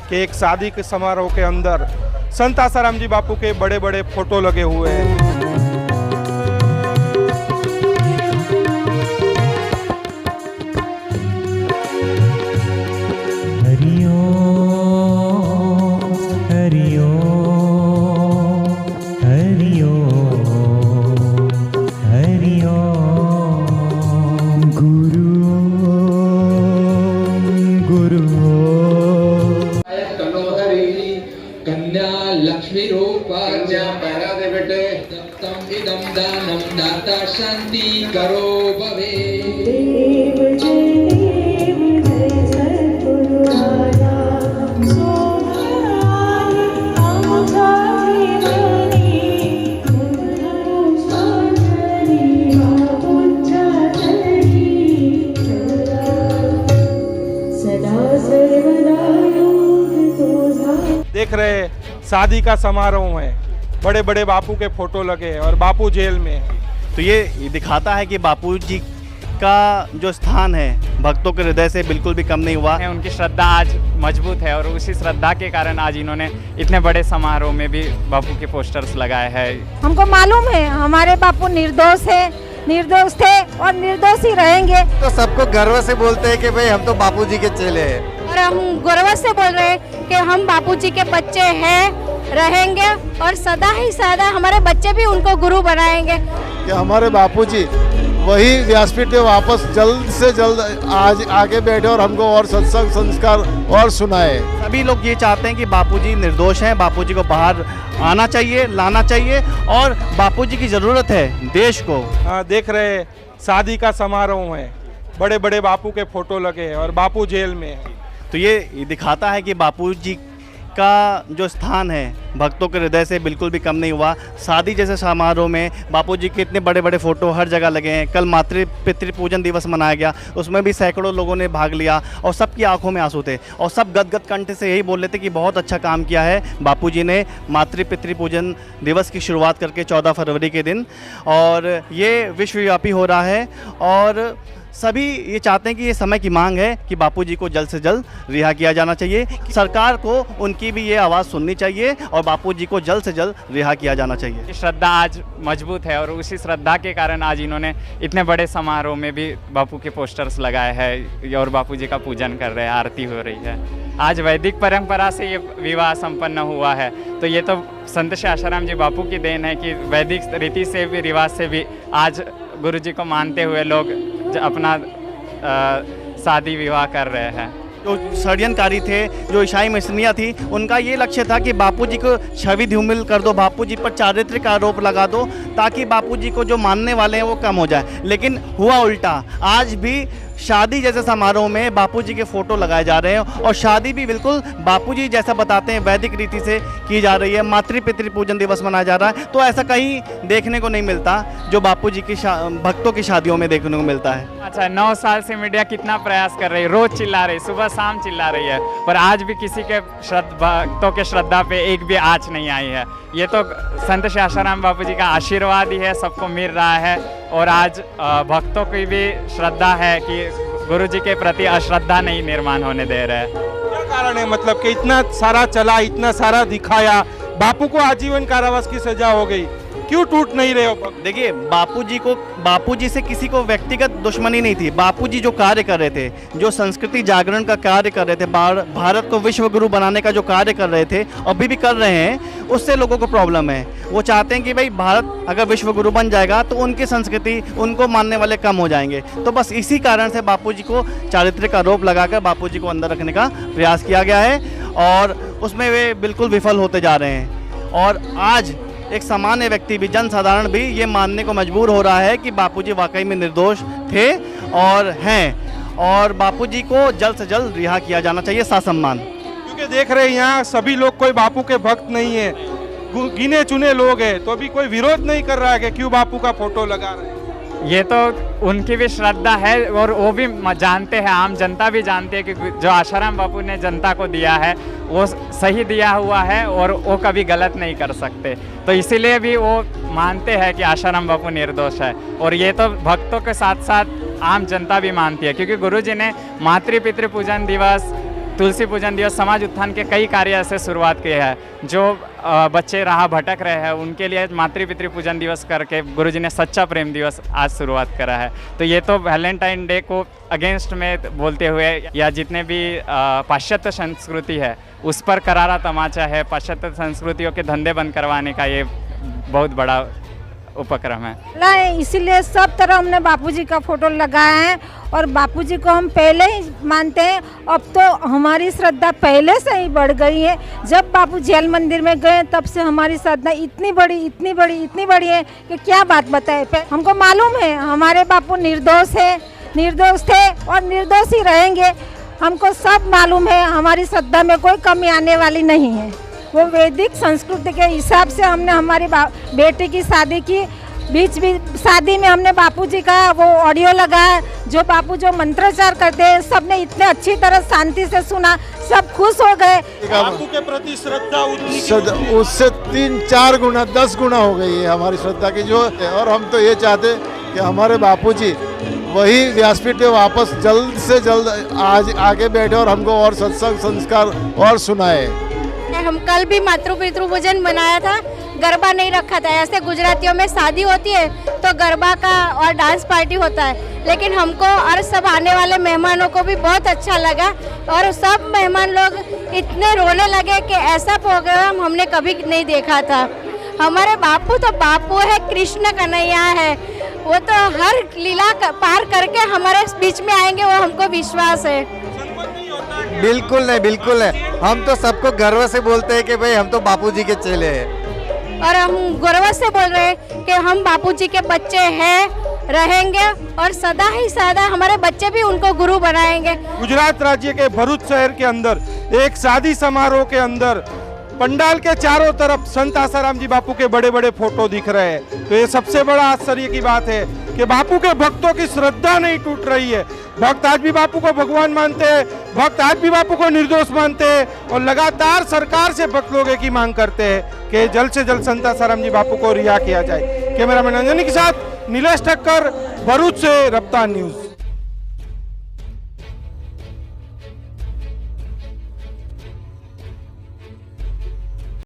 कि एक शादी के समारोह के अंदर संत आसाराम जी बापू के बड़े बड़े फोटो लगे हुए हैं। लक्ष्मी रूपाच्या पैरा दे बेटे दत्तम इदम दानम दाता शांति करो भवे। देव जय सद्गुरु दाता सोहराय आजा जीवनी गुरु साजनी बाबूचा चरणी सदा सर्वदा योग तुझा। देख रहे शादी का समारोह है, बड़े बड़े बापू के फोटो लगे हैं और बापू जेल में है। तो ये दिखाता है कि बापू जी का जो स्थान है भक्तों के हृदय से बिल्कुल भी कम नहीं हुआ है। उनकी श्रद्धा आज मजबूत है और उसी श्रद्धा के कारण आज इन्होंने इतने बड़े समारोह में भी बापू के पोस्टर्स लगाए हैं। हमको मालूम है हमारे बापू निर्दोष है, निर्दोष थे और निर्दोष ही रहेंगे। तो सबको गर्व से बोलते हैं कि भाई हम तो बापू जी के चेले हैं और हम गर्व से बोल रहे हैं कि हम बापूजी के बच्चे हैं, रहेंगे और सदा ही सदा हमारे बच्चे भी उनको गुरु बनाएंगे। कि हमारे बापूजी वही व्यासपीठ पे वापस जल्द से जल्द आज आगे बैठे और हमको और सत्संग संस्कार और सुनाए। सभी लोग ये चाहते हैं कि बापूजी निर्दोष हैं, बापूजी को बाहर आना चाहिए, लाना चाहिए और बापूजी की ज़रूरत है देश को। देख रहे शादी का समारोह है, बड़े बड़े बापू के फोटो लगे हैं और बापू जेल में है। तो ये दिखाता है कि बापूजी का जो स्थान है भक्तों के हृदय से बिल्कुल भी कम नहीं हुआ। शादी जैसे समारोह में बापूजी के इतने बड़े बड़े फोटो हर जगह लगे हैं। कल मातृ पितृ पूजन दिवस मनाया गया, उसमें भी सैकड़ों लोगों ने भाग लिया और सबकी आंखों में आंसू थे और सब गदगद कंठ से यही बोल रहे थे कि बहुत अच्छा काम किया है बापूजी ने मातृ पितृ पूजन दिवस की शुरुआत करके 14 फरवरी के दिन, और ये विश्वव्यापी हो रहा है और सभी ये चाहते हैं कि ये समय की मांग है कि बापूजी को जल्द से जल्द रिहा किया जाना चाहिए। सरकार को उनकी भी ये आवाज़ सुननी चाहिए और बापूजी को जल्द से जल्द रिहा किया जाना चाहिए। श्रद्धा आज मजबूत है और उसी श्रद्धा के कारण आज इन्होंने इतने बड़े समारोह में भी बापू के पोस्टर्स लगाए हैं और बापूजी का पूजन कर रहे हैं, आरती हो रही है। आज वैदिक परंपरा से ये विवाह संपन्न हुआ है, तो ये तो संत श्री आसाराम जी बापू की देन है कि वैदिक रीति से भी रिवाज से भी आज गुरु जी को मानते हुए लोग अपना शादी विवाह कर रहे हैं। जो षड्यंत्रकारी थे, जो ईसाई मिशनियाँ थी, उनका ये लक्ष्य था कि बापूजी को छवि धूमिल कर दो, बापूजी पर चारित्रिक आरोप लगा दो ताकि बापूजी को जो मानने वाले हैं वो कम हो जाए। लेकिन हुआ उल्टा, आज भी शादी जैसे समारोह में बापूजी के फोटो लगाए जा रहे हैं और शादी भी बिल्कुल बापूजी जैसा बताते हैं वैदिक रीति से की जा रही है। मातृ पितृ पूजन दिवस मनाया जा रहा है, तो ऐसा कहीं देखने को नहीं मिलता जो बापूजी की भक्तों की शादियों में देखने को मिलता है। अच्छा, 9 साल से मीडिया कितना प्रयास कर रही है, रोज चिल्ला रही, सुबह शाम चिल्ला रही है, पर आज भी किसी के भक्तों के श्रद्धा पे एक भी आँच नहीं आई है। ये तो संत श्री आसाराम बापू जी का आशीर्वाद ही है, सबको मिल रहा है और आज भक्तों की भी श्रद्धा है कि गुरु जी के प्रति अश्रद्धा नहीं निर्माण होने दे रहे हैं। क्या कारण है, मतलब कि इतना सारा चला, इतना सारा दिखाया, बापू को आजीवन कारावास की सजा हो गई, क्यों टूट नहीं रहे हो? देखिए, बापूजी से किसी को व्यक्तिगत दुश्मनी नहीं थी। बापूजी जो कार्य कर रहे थे, जो संस्कृति जागरण का कार्य कर रहे थे, भारत को विश्व गुरु बनाने का जो कार्य कर रहे थे, अभी भी कर रहे हैं, उससे लोगों को प्रॉब्लम है। वो चाहते हैं कि भाई भारत अगर विश्व गुरु बन जाएगा तो उनकी संस्कृति, उनको मानने वाले कम हो जाएंगे। तो बस इसी कारण से बापूजी को चारित्रिक आरोप लगाकर बापूजी को अंदर रखने का प्रयास किया गया है और उसमें वे बिल्कुल विफल होते जा रहे हैं। और आज एक सामान्य व्यक्ति भी, जनसाधारण भी ये मानने को मजबूर हो रहा है कि बापूजी वाकई में निर्दोष थे और हैं और बापूजी को जल्द से जल्द रिहा किया जाना चाहिए ससम्मान। क्योंकि देख रहे हैं यहाँ सभी लोग कोई बापू के भक्त नहीं है, गिने चुने लोग हैं, तो अभी कोई विरोध नहीं कर रहा है कि क्यों बापू का फोटो लगा रहे हैं। ये तो उनकी भी श्रद्धा है और वो भी जानते हैं, आम जनता भी जानती है कि जो आसाराम बापू ने जनता को दिया है वो सही दिया हुआ है और वो कभी गलत नहीं कर सकते। तो इसीलिए भी वो मानते हैं कि आसाराम बापू निर्दोष है और ये तो भक्तों के साथ साथ आम जनता भी मानती है, क्योंकि गुरु जी ने मातृ पितृ पूजन दिवस तुलसी पूजन दिवस समाज उत्थान के कई कार्य ऐसे शुरुआत किए हैं जो बच्चे राह भटक रहे हैं उनके लिए मातृ पितृ पूजन दिवस करके गुरुजी ने सच्चा प्रेम दिवस आज शुरुआत करा है। तो ये तो वैलेंटाइन डे को अगेंस्ट में बोलते हुए या जितने भी पाश्चात्य संस्कृति है उस पर करारा तमाचा है। पाश्चात्य संस्कृतियों के धंधे बंद करवाने का ये बहुत बड़ा उपक्रम है। इसीलिए सब तरह हमने बापूजी का फोटो लगाया है और बापूजी को हम पहले ही मानते हैं। अब तो हमारी श्रद्धा पहले से ही बढ़ गई है। जब बापू जेल मंदिर में गए तब से हमारी श्रद्धा इतनी बड़ी है कि क्या बात बताए। हमको मालूम है हमारे बापू निर्दोष थे और निर्दोष ही रहेंगे। हमको सब मालूम है, हमारी श्रद्धा में कोई कमी आने वाली नहीं है। वो वैदिक संस्कृति के हिसाब से हमने हमारी बेटी की शादी की। बीच शादी में हमने बापूजी का वो ऑडियो लगाया, जो बापू जो मंत्रोच्चार करते हैं सबने इतने अच्छी तरह शांति से सुना, सब खुश हो गए। बापू के प्रति श्रद्धा उससे 3-4 गुना 10 गुना हो गई है हमारी श्रद्धा की जो है। और हम तो ये चाहते कि हमारे बापूजी वही व्यासपीठ पे वापस जल्द से जल्द आज आके बैठे और हमको और सत्संग संस्कार और सुनाए। हम कल भी मातृ पितृ पूजन मनाया था, गरबा नहीं रखा था। ऐसे गुजरातियों में शादी होती है तो गरबा का और डांस पार्टी होता है, लेकिन हमको और सब आने वाले मेहमानों को भी बहुत अच्छा लगा और सब मेहमान लोग इतने रोने लगे कि ऐसा प्रोग्राम हमने कभी नहीं देखा था। हमारे बापू तो बापू है, कृष्ण कन्हैया है, वो तो हर लीला पार करके हमारे बीच में आएंगे, वो हमको विश्वास है। बिल्कुल नहीं। हम तो सबको गर्व से बोलते हैं कि भाई हम तो बापूजी के चेले हैं। और हम गर्व से बोल रहे हैं कि हम बापूजी के बच्चे हैं, रहेंगे और सदा ही सदा हमारे बच्चे भी उनको गुरु बनाएंगे। गुजरात राज्य के भरूच शहर के अंदर एक शादी समारोह के अंदर पंडाल के चारों तरफ संत आसाराम जी बापू के बड़े बड़े फोटो दिख रहे हैं। तो ये सबसे बड़ा आश्चर्य की बात है कि बापू के भक्तों की श्रद्धा नहीं टूट रही है। भक्त आज भी बापू को भगवान मानते हैं, भक्त आज भी बापू को निर्दोष मानते हैं और लगातार सरकार से भक्त लोग की मांग करते हैं कि जल्द से जल्द संत आसाराम जी बापू को रिहा किया जाए। कैमरामैन अंजनी के साथ नीलेश ठक्कर, भरूच से रफ्तार न्यूज।